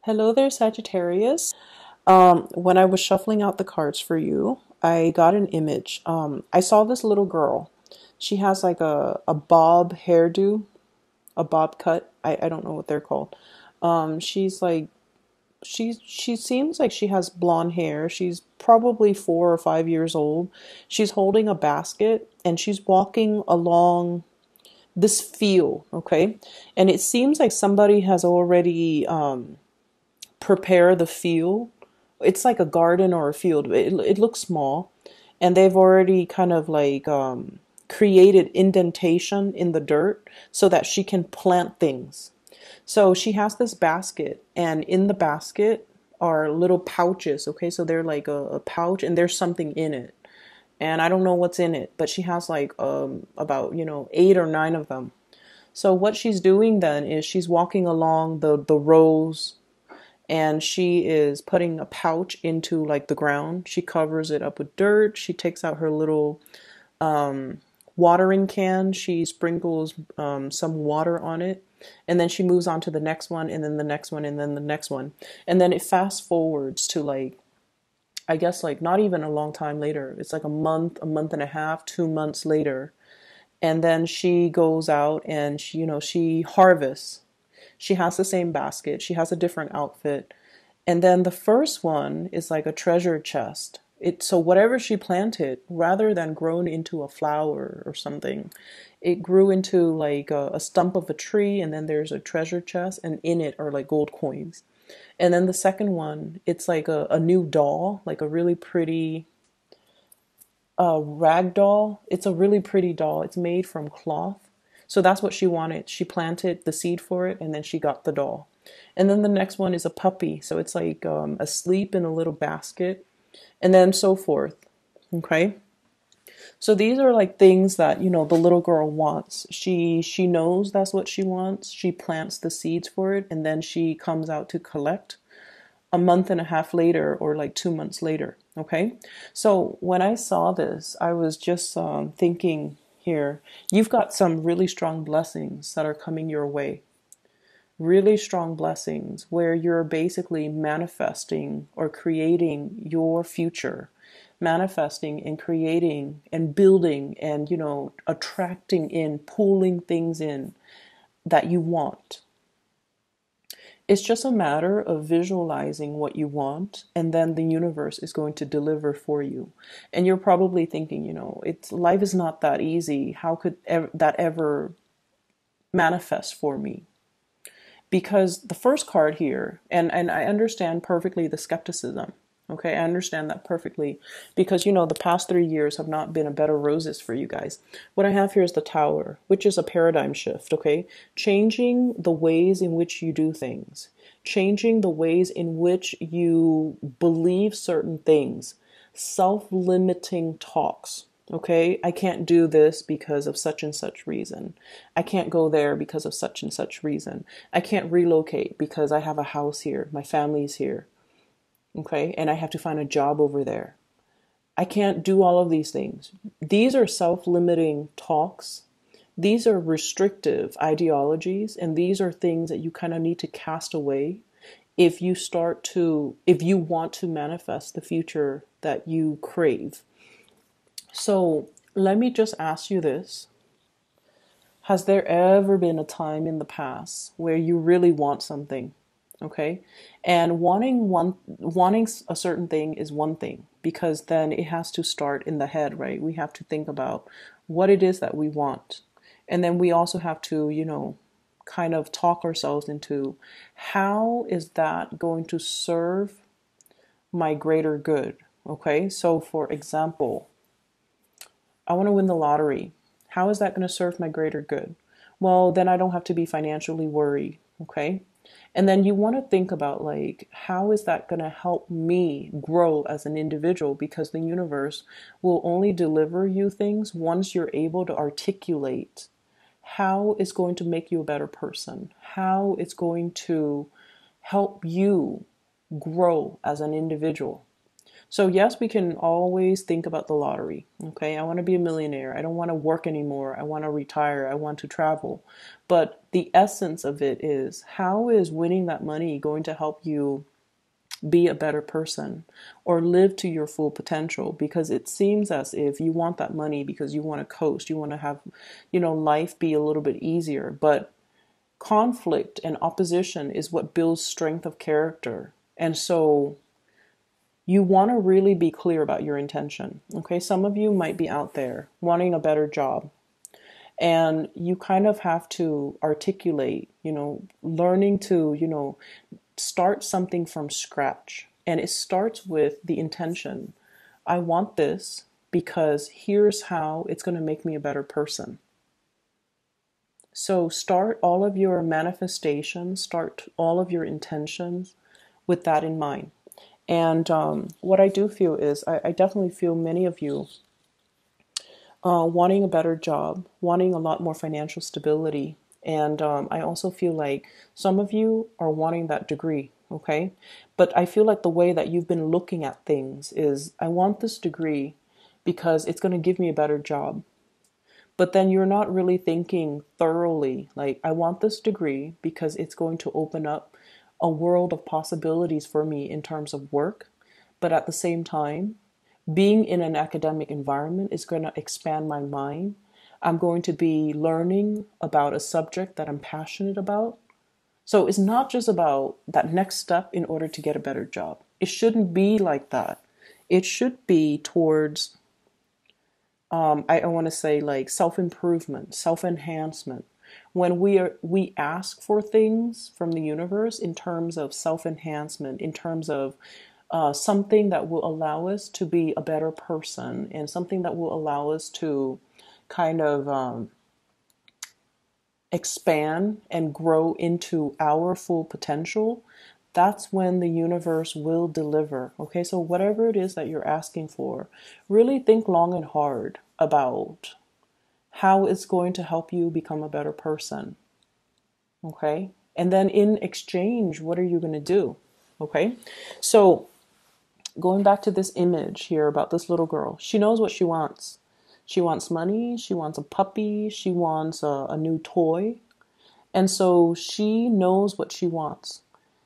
Hello there, Sagittarius. When I was shuffling out the cards for you, I got an image. I saw this little girl. She has like a bob hairdo, a bob cut. I don't know what they're called. She's like she seems like she has blonde hair. She's probably 4 or 5 years old. She's holding a basket and she's walking along this field, okay? And it seems like somebody has already prepare the field. It's like a garden or a field. It looks small, and they've already kind of like created indentation in the dirt so that she can plant things. So she has this basket, and in the basket are little pouches. Okay, so they're like a pouch, and there's something in it, and I don't know what's in it, but she has like about 8 or 9 of them. So what she's doing then is she's walking along the rows and she is putting a pouch into like the ground. She covers it up with dirt. She takes out her little watering can. She sprinkles some water on it. And then she moves on to the next one, and then the next one, and then the next one. And then it fast forwards to like, I guess like not even a long time later. It's like a month and a half, 2 months later. And then she goes out and she harvests. She has the same basket. She has a different outfit. And then the first one is like a treasure chest. So whatever she planted, rather than grown into a flower or something, it grew into like a stump of a tree, and then there's a treasure chest, and in it are like gold coins. And then the second one, it's like a new doll, like a really pretty rag doll. It's a really pretty doll. It's made from cloth. So that's what she wanted. She planted the seed for it, and then she got the doll. And then the next one is a puppy. So it's like asleep in a little basket, and then so forth. Okay. So these are like things that, the little girl wants. She knows that's what she wants. She plants the seeds for it, and then she comes out to collect a month and a half later, or like 2 months later. Okay. So when I saw this, I was just thinking here, you've got some really strong blessings that are coming your way. Really strong blessings where you're basically manifesting or creating your future, manifesting and creating and building and, attracting in, pulling things in that you want. It's just a matter of visualizing what you want, and then the universe is going to deliver for you. And you're probably thinking, it's life is not that easy. How could that ever manifest for me? Because the first card here, and I understand perfectly the skepticism. Okay, I understand that perfectly because the past 3 years have not been a bed of roses for you guys. What I have here is the Tower, which is a paradigm shift, okay? Changing the ways in which you do things, changing the ways in which you believe certain things, self-limiting talks. Okay, I can't do this because of such and such reason. I can't go there because of such and such reason. I can't relocate because I have a house here. My family's here. Okay, and I have to find a job over there. I can't do all of these things. These are self-limiting talks. These are restrictive ideologies, and these are things that you kind of need to cast away if you want to manifest the future that you crave. So let me just ask you this. Has there ever been a time in the past where you really want something? Okay. And wanting a certain thing is one thing, because then it has to start in the head, right? We have to think about what it is that we want. And then we also have to, kind of talk ourselves into how is that going to serve my greater good? Okay. So for example, I want to win the lottery. How is that going to serve my greater good? Well, then I don't have to be financially worried. Okay. And then you want to think about like, how is that going to help me grow as an individual? Because the universe will only deliver you things once you're able to articulate how it's going to make you a better person, how it's going to help you grow as an individual. So yes, we can always think about the lottery. Okay, I want to be a millionaire. I don't want to work anymore. I want to retire. I want to travel. But the essence of it is, how is winning that money going to help you be a better person or live to your full potential? Because it seems as if you want that money because you want to coast, you want to have, life be a little bit easier. But conflict and opposition is what builds strength of character. And so you want to really be clear about your intention. Okay, some of you might be out there wanting a better job, and you kind of have to articulate, learning to, start something from scratch. And it starts with the intention. I want this because here's how it's going to make me a better person. So start all of your manifestations, start all of your intentions with that in mind. And what I do feel is, I definitely feel many of you wanting a better job, wanting a lot more financial stability. And I also feel like some of you are wanting that degree, okay? But I feel like the way that you've been looking at things is, I want this degree because it's going to give me a better job. But then you're not really thinking thoroughly, like, I want this degree because it's going to open up a world of possibilities for me in terms of work. But at the same time, being in an academic environment is going to expand my mind. I'm going to be learning about a subject that I'm passionate about. So it's not just about that next step in order to get a better job. It shouldn't be like that. It should be towards, I want to say, like, self-improvement, self-enhancement. When we ask for things from the universe in terms of self-enhancement, in terms of something that will allow us to be a better person, and something that will allow us to kind of expand and grow into our full potential, that's when the universe will deliver. Okay, so whatever it is that you're asking for, really think long and hard about how it's going to help you become a better person. Okay, and then in exchange, what are you going to do? Okay, so going back to this image here about this little girl, she knows what she wants. She wants money, she wants a puppy, she wants a new toy. And so she knows what she wants.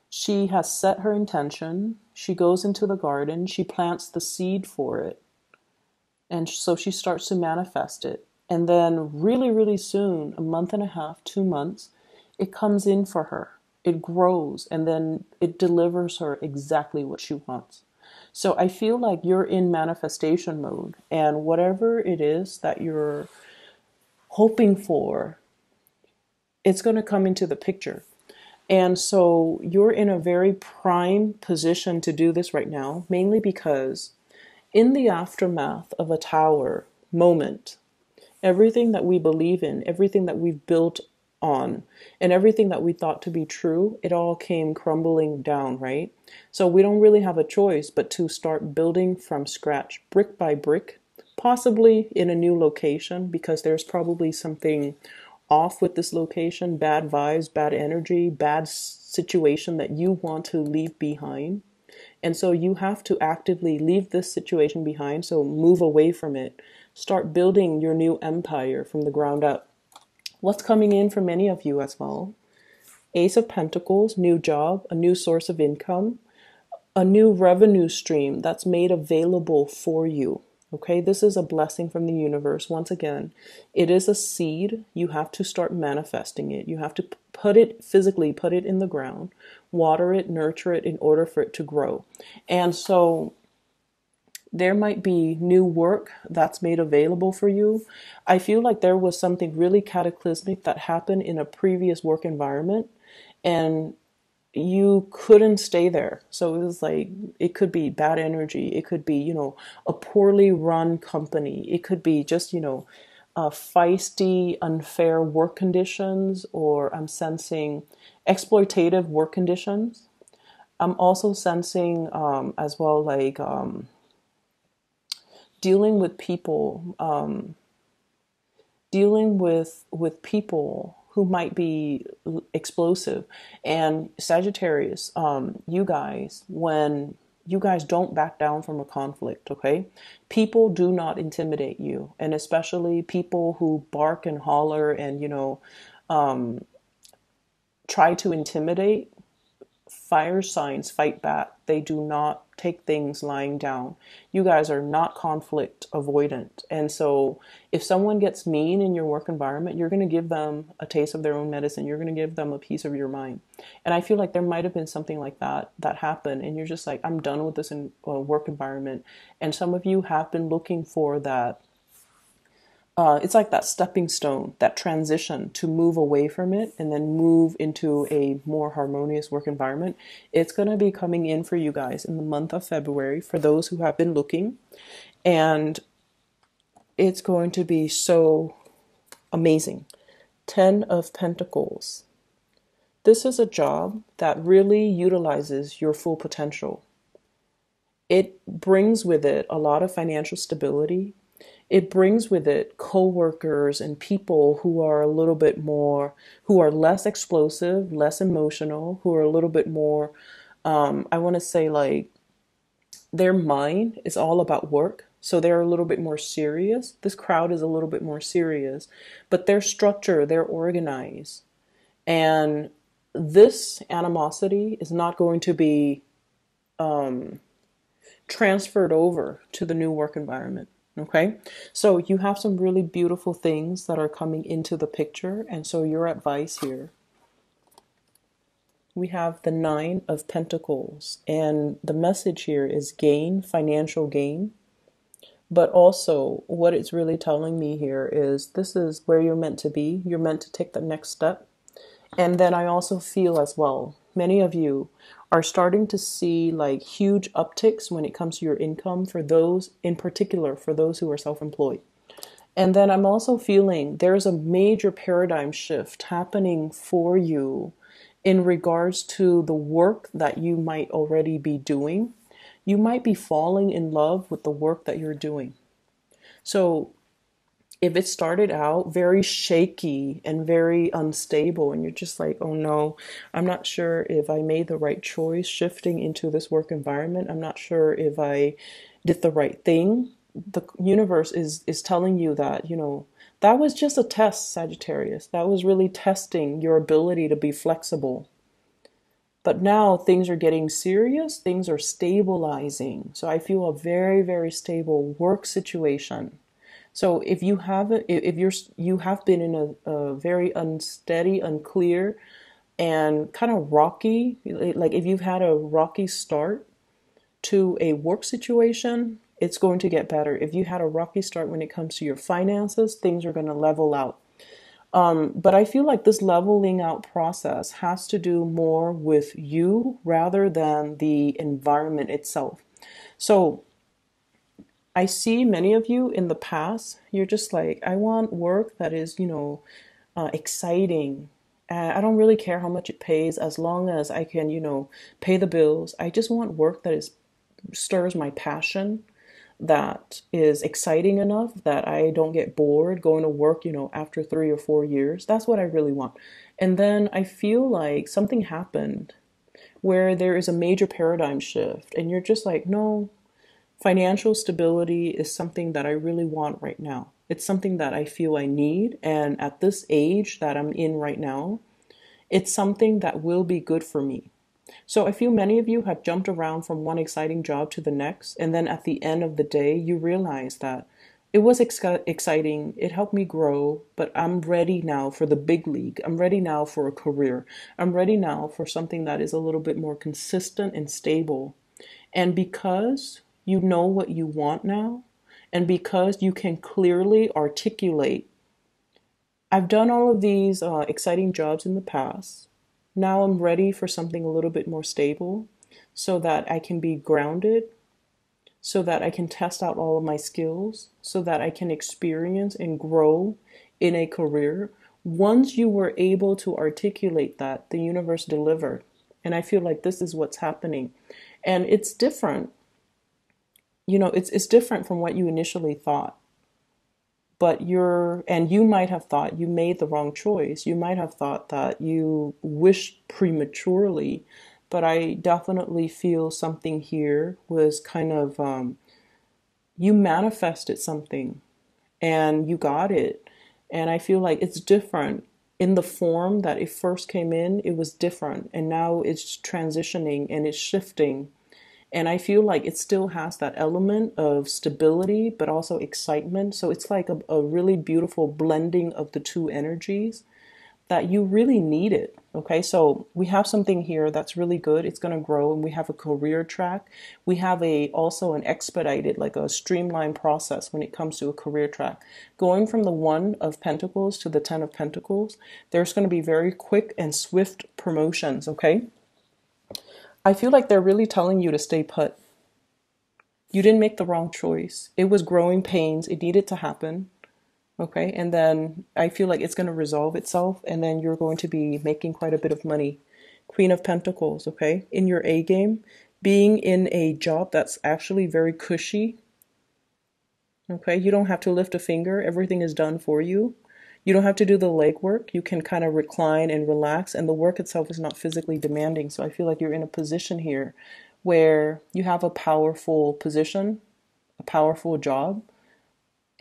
She has set her intention. She goes into the garden, she plants the seed for it. And so she starts to manifest it. And then really, really soon, a month and a half, 2 months, it comes in for her. It grows, and then it delivers her exactly what she wants. So I feel like you're in manifestation mode, and whatever it is that you're hoping for, it's going to come into the picture. And so you're in a very prime position to do this right now, mainly because in the aftermath of a tower moment, everything that we believe in, everything that we've built on, and everything that we thought to be true, it all came crumbling down, right? So we don't really have a choice but to start building from scratch, brick by brick, possibly in a new location, because there's probably something off with this location, bad vibes, bad energy, bad situation that you want to leave behind. And so you have to actively leave this situation behind, so move away from it. Start building your new empire from the ground up. What's coming in for many of you as well? Ace of Pentacles, new job, a new source of income, a new revenue stream that's made available for you. Okay, this is a blessing from the universe. Once again, it is a seed. You have to start manifesting it. You have to physically put it in the ground, water it, nurture it in order for it to grow. And so there might be new work that's made available for you. I feel like there was something really cataclysmic that happened in a previous work environment, and you couldn't stay there. So it was like, it could be bad energy. It could be, a poorly run company. It could be just, feisty, unfair work conditions, or I'm sensing exploitative work conditions. I'm also sensing as well, like, dealing with people, dealing with people who might be explosive. And Sagittarius, you guys, when you guys don't back down from a conflict, okay? People do not intimidate you, and especially people who bark and holler and, try to intimidate. Fire signs fight back. They do not take things lying down. You guys are not conflict avoidant. And so if someone gets mean in your work environment, you're going to give them a taste of their own medicine. You're going to give them a piece of your mind. And I feel like there might have been something like that happened. And you're just like, I'm done with this work environment. And some of you have been looking for that. It's like that stepping stone, that transition to move away from it and then move into a more harmonious work environment. It's going to be coming in for you guys in the month of February for those who have been looking. And it's going to be so amazing. 10 of Pentacles. This is a job that really utilizes your full potential. It brings with it a lot of financial stability. It brings with it coworkers and people who are a little bit more, who are less explosive, less emotional, who are a little bit more, I want to say like their mind is all about work. So they're a little bit more serious. This crowd is a little bit more serious, but they're structured, they're organized. And this animosity is not going to be transferred over to the new work environment. Okay, so you have some really beautiful things that are coming into the picture. And so your advice here, we have the 9 of Pentacles. And the message here is gain, financial gain. But also what it's really telling me here is this is where you're meant to be. You're meant to take the next step. And then I also feel as well, many of you are starting to see like huge upticks when it comes to your income for those in particular, for those who are self-employed. And then I'm also feeling there's a major paradigm shift happening for you in regards to the work that you might already be doing. You might be falling in love with the work that you're doing. So if it started out very shaky and very unstable and you're just like, oh no, I'm not sure if I made the right choice shifting into this work environment. I'm not sure if I did the right thing. The universe is telling you that, that was just a test, Sagittarius. That was really testing your ability to be flexible. But now things are getting serious. Things are stabilizing. So I feel a very, very stable work situation. So if you have you have been in a very unsteady, unclear, and kind of rocky, like if you've had a rocky start to a work situation, it's going to get better. If you had a rocky start when it comes to your finances, things are going to level out. But I feel like this leveling out process has to do more with you rather than the environment itself. So I see many of you in the past, you're just like, I want work that is, exciting. I don't really care how much it pays as long as I can, pay the bills. I just want work that stirs my passion, that is exciting enough that I don't get bored going to work, after 3 or 4 years. That's what I really want. And then I feel like something happened where there is a major paradigm shift and you're just like, no. Financial stability is something that I really want right now. It's something that I feel I need. And at this age that I'm in right now, it's something that will be good for me. So I feel many of you have jumped around from one exciting job to the next. And then at the end of the day, you realize that it was exciting. It helped me grow, but I'm ready now for the big league. I'm ready now for a career. I'm ready now for something that is a little bit more consistent and stable. And because you know what you want now, and because you can clearly articulate, I've done all of these exciting jobs in the past. Now I'm ready for something a little bit more stable so that I can be grounded, so that I can test out all of my skills, so that I can experience and grow in a career. Once you were able to articulate that, the universe delivered. And I feel like this is what's happening. And it's different. It's different from what you initially thought. But you might have thought you made the wrong choice. You might have thought that you wished prematurely but I definitely feel something here was kind of you manifested something and you got it. And I feel like it's different in the form that it first came in, it was different. And now it's transitioning and it's shifting. And I feel like it still has that element of stability, but also excitement. So it's like a really beautiful blending of the two energies that you really need it. Okay, so we have something here that's really good. It's going to grow, and we have a career track. We have also an expedited, like a streamlined process when it comes to a career track. Going from the 1 of Pentacles to the 10 of Pentacles, there's going to be very quick and swift promotions, okay? I feel like they're really telling you to stay put. You didn't make the wrong choice. It was growing pains. It needed to happen. Okay, and then I feel like it's going to resolve itself, and then you're going to be making quite a bit of money. Queen of Pentacles, okay, in your A game, being in a job that's actually very cushy. Okay, you don't have to lift a finger. Everything is done for you. You don't have to do the legwork. You can kind of recline and relax, and the work itself is not physically demanding. So I feel like you're in a position here where you have a powerful position, a powerful job.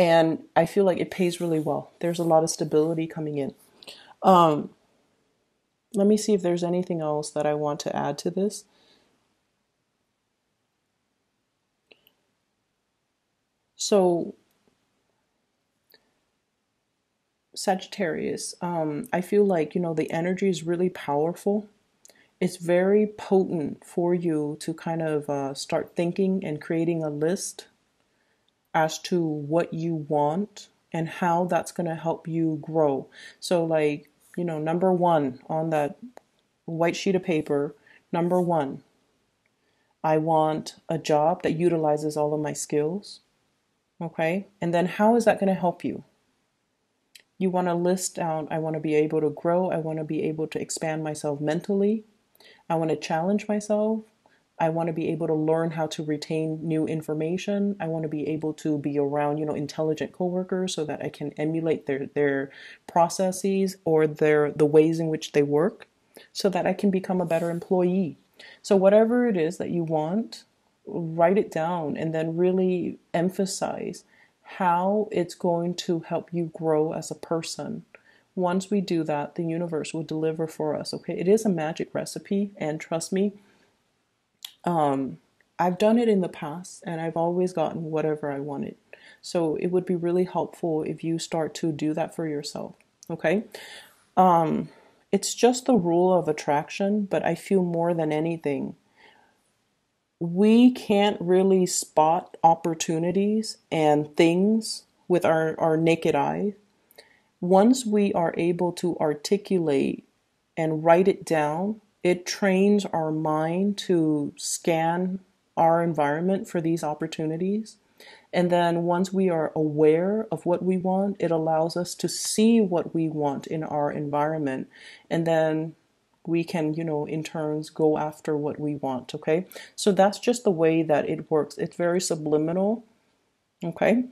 And I feel like it pays really well. There's a lot of stability coming in. Let me see if there's anything else that I want to add to this. So, Sagittarius, I feel like, the energy is really powerful. It's very potent for you to kind of start thinking and creating a list as to what you want and how that's going to help you grow. So like, number 1 on that white sheet of paper, number 1, I want a job that utilizes all of my skills. Okay. And then how is that going to help you? You want to list down, I want to be able to grow. I want to be able to expand myself mentally. I want to challenge myself. I want to be able to learn how to retain new information. I want to be able to be around, intelligent coworkers so that I can emulate their processes or the ways in which they work so that I can become a better employee. So whatever it is that you want, write it down and then really emphasize how it's going to help you grow as a person. Once we do that, the universe will deliver for us. Okay, it is a magic recipe, and trust me, I've done it in the past and I've always gotten whatever I wanted. So it would be really helpful if you start to do that for yourself. Okay. It's just the rule of attraction, but I feel more than anything, we can't really spot opportunities and things with our naked eye. Once we are able to articulate and write it down, it trains our mind to scan our environment for these opportunities. And then once we are aware of what we want, it allows us to see what we want in our environment. And then we can, in turns go after what we want. Okay. So that's just the way that it works. It's very subliminal. Okay.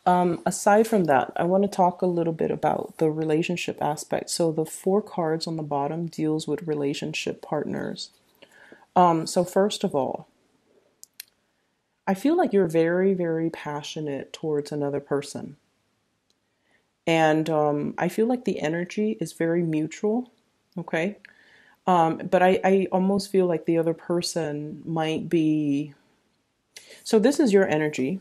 Aside from that, I want to talk a little bit about the relationship aspect. So the 4 cards on the bottom deals with relationship partners. So first of all, I feel like you're very, very passionate towards another person. And I feel like the energy is very mutual. Okay. But I almost feel like the other person might be. So this is your energy.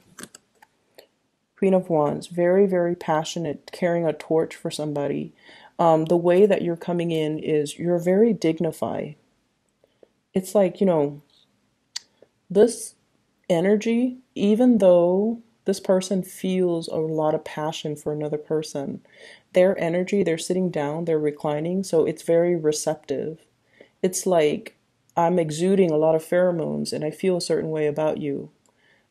Queen of Wands, very, very passionate, carrying a torch for somebody. The way that you're coming in is you're very dignified. It's like, this energy, even though this person feels a lot of passion for another person, their energy, they're sitting down, they're reclining, so it's very receptive. It's like I'm exuding a lot of pheromones and I feel a certain way about you.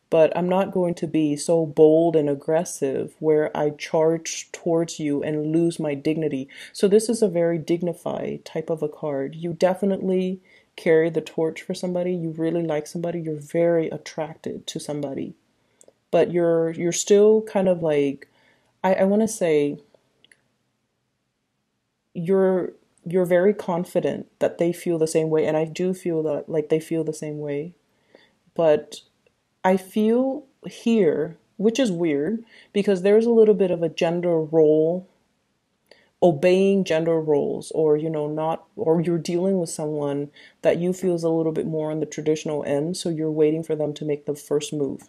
But I'm not going to be so bold and aggressive where I charge towards you and lose my dignity. So this is a very dignified type of a card. You definitely carry the torch for somebody. You really like somebody. You're very attracted to somebody. But you're still kind of like, I want to say, you're you're very confident that they feel the same way, and I do feel that like they feel the same way. But I feel here, which is weird, because there's a little bit of a gender role, obeying gender roles, or not, or you're dealing with someone that you feel is a little bit more on the traditional end, so you're waiting for them to make the first move.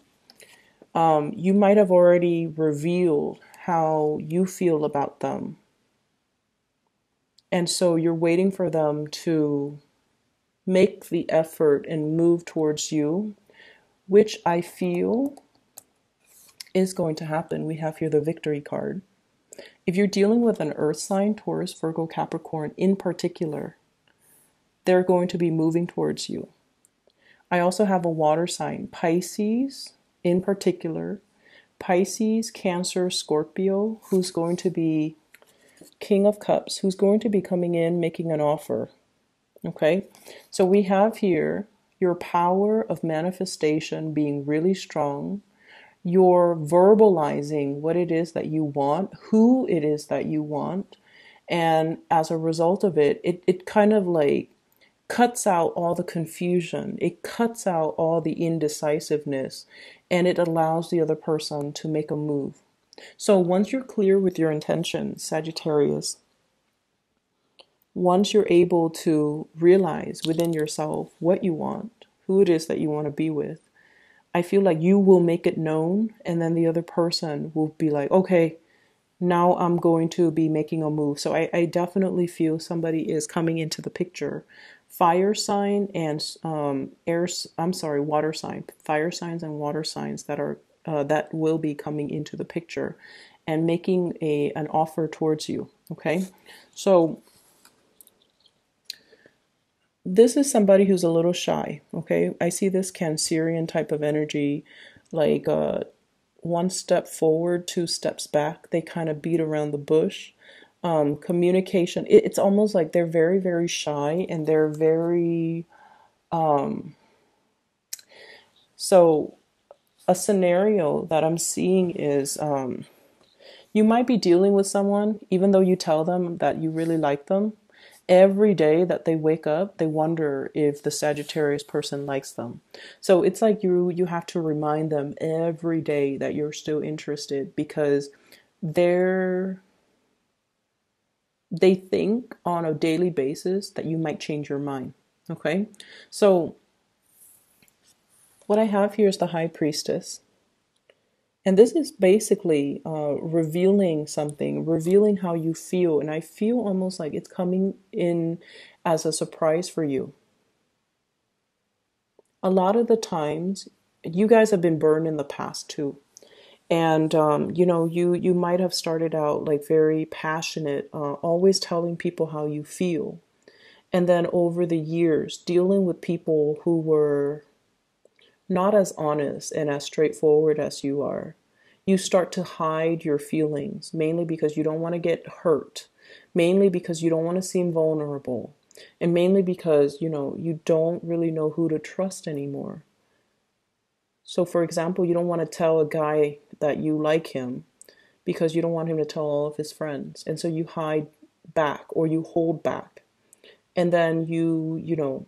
You might have already revealed how you feel about them, and so you're waiting for them to make the effort and move towards you, which I feel is going to happen. We have here the victory card. If you're dealing with an earth sign, Taurus, Virgo, Capricorn in particular, they're going to be moving towards you. I also have a water sign, Pisces in particular, Pisces, Cancer, Scorpio, who's going to be King of Cups, who's going to be coming in, making an offer. Okay, so we have here your power of manifestation being really strong. You're verbalizing what it is that you want, who it is that you want. And as a result of it, it kind of like cuts out all the confusion. It cuts out all the indecisiveness, and it allows the other person to make a move. So once you're clear with your intentions, Sagittarius, once you're able to realize within yourself what you want, who it is that you want to be with, I feel like you will make it known, and then the other person will be like, okay, now I'm going to be making a move. So I definitely feel somebody is coming into the picture. Fire sign and water sign. Fire signs and water signs that will be coming into the picture and making an offer towards you. Okay, so this is somebody who's a little shy. Okay, I see this Cancerian type of energy, like one step forward, two steps back. They kind of beat around the bush. Communication, it's almost like they're very, very shy, and they're very so a scenario that I'm seeing is you might be dealing with someone, even though you tell them that you really like them. Every day that they wake up, they wonder if the Sagittarius person likes them. So it's like you have to remind them every day that you're still interested, because they think on a daily basis that you might change your mind. Okay, so what I have here is the High Priestess. And this is basically revealing something, revealing how you feel. And I feel almost like it's coming in as a surprise for you. A lot of the times, you guys have been burned in the past too. And, you might have started out like very passionate, always telling people how you feel. And then over the years, dealing with people who were not as honest and as straightforward as you are. You start to hide your feelings, mainly because you don't want to get hurt, mainly because you don't want to seem vulnerable, and mainly because, you don't really know who to trust anymore. So, for example, you don't want to tell a guy that you like him because you don't want him to tell all of his friends. And so you hide back, or you hold back. And then you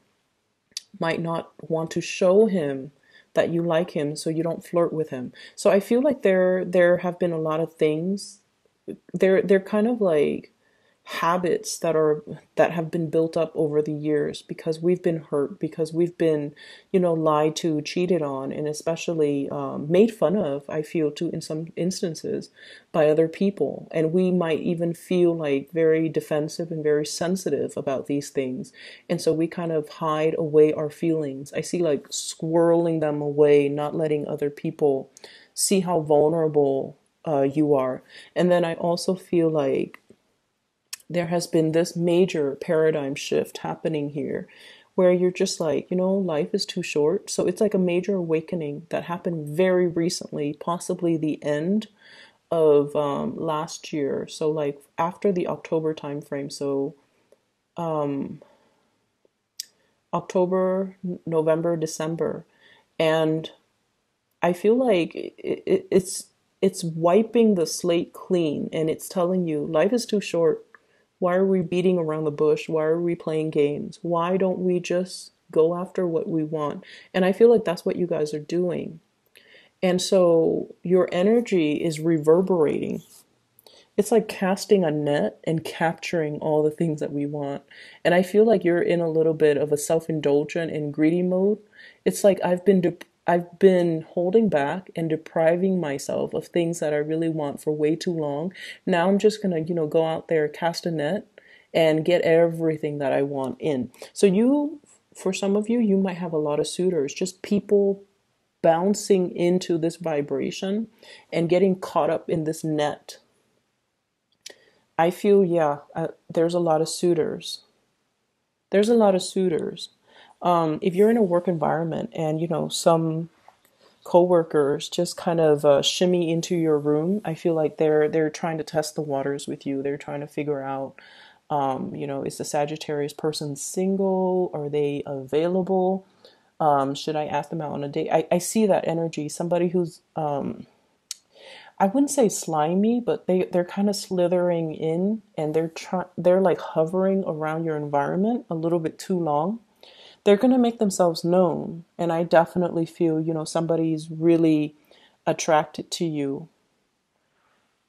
might not want to show him that you like him, so you don't flirt with him. So I feel like there have been a lot of things. They're kind of like habits that have been built up over the years, because we've been hurt, because we've been lied to, cheated on, and especially made fun of, I feel too, in some instances, by other people. And we might even feel like very defensive and very sensitive about these things, and so we kind of hide away our feelings. I see like swirling them away, not letting other people see how vulnerable you are. And then I also feel like there has been this major paradigm shift happening here, where you're just like, life is too short. So it's like a major awakening that happened very recently, possibly the end of last year. So like after the October time frame. So October, November, December. And I feel like it's wiping the slate clean, and it's telling you life is too short. Why are we beating around the bush? Why are we playing games? Why don't we just go after what we want? And I feel like that's what you guys are doing. And so your energy is reverberating. It's like casting a net and capturing all the things that we want. And I feel like you're in a little bit of a self-indulgent and greedy mode. It's like I've been holding back and depriving myself of things that I really want for way too long. Now I'm just gonna, go out there, cast a net, and get everything that I want in. So for some of you, you might have a lot of suitors, just people bouncing into this vibration and getting caught up in this net. I feel, yeah, there's a lot of suitors. There's a lot of suitors. If you're in a work environment and, some coworkers just kind of shimmy into your room, I feel like they're trying to test the waters with you. They're trying to figure out, is the Sagittarius person single? Are they available? Should I ask them out on a date? I see that energy. Somebody who's, I wouldn't say slimy, but they're kind of slithering in, and they're like hovering around your environment a little bit too long. They're going to make themselves known. And I definitely feel, somebody's really attracted to you.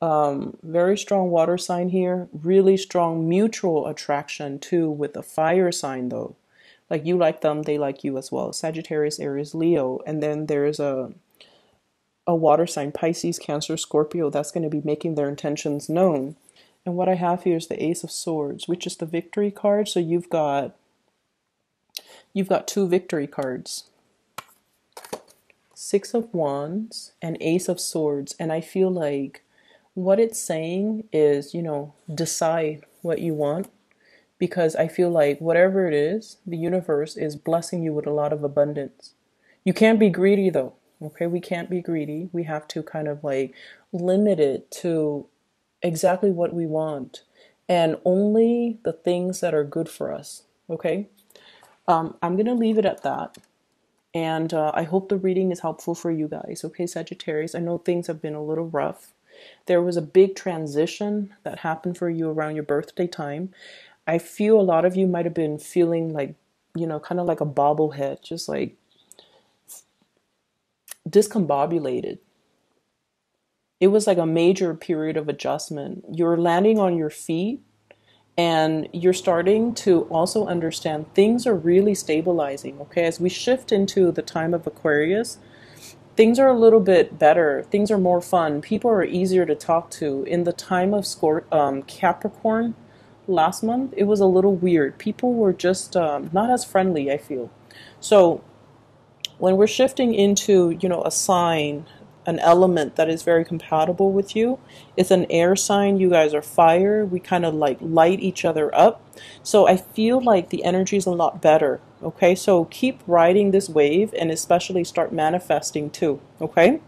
Very strong water sign here, really strong mutual attraction too, with a fire sign though. Like you like them, they like you as well. Sagittarius, Aries, Leo. And then there's a water sign, Pisces, Cancer, Scorpio, that's going to be making their intentions known. And what I have here is the Ace of Swords, which is the victory card. So you've got two victory cards. Six of Wands and Ace of Swords. And I feel like what it's saying is, decide what you want. Because I feel like whatever it is, the universe is blessing you with a lot of abundance. You can't be greedy though. Okay, we can't be greedy. We have to kind of like limit it to exactly what we want and only the things that are good for us. Okay, I'm going to leave it at that. And I hope the reading is helpful for you guys. Okay, Sagittarius, I know things have been a little rough. There was a big transition that happened for you around your birthday time. I feel a lot of you might have been feeling like, kind of like a bobblehead, just like discombobulated. It was like a major period of adjustment. You're landing on your feet and you're starting to also understand things are really stabilizing. Okay, as we shift into the time of Aquarius, things are a little bit better. Things are more fun. People are easier to talk to. In the time of Capricorn last month, it was a little weird. People were just not as friendly, I feel. So when we're shifting into, a sign, an element that is very compatible with you, it's an air sign. You guys are fire. We kind of like light each other up. So I feel like the energy is a lot better. Okay, so keep riding this wave and especially start manifesting too. Okay.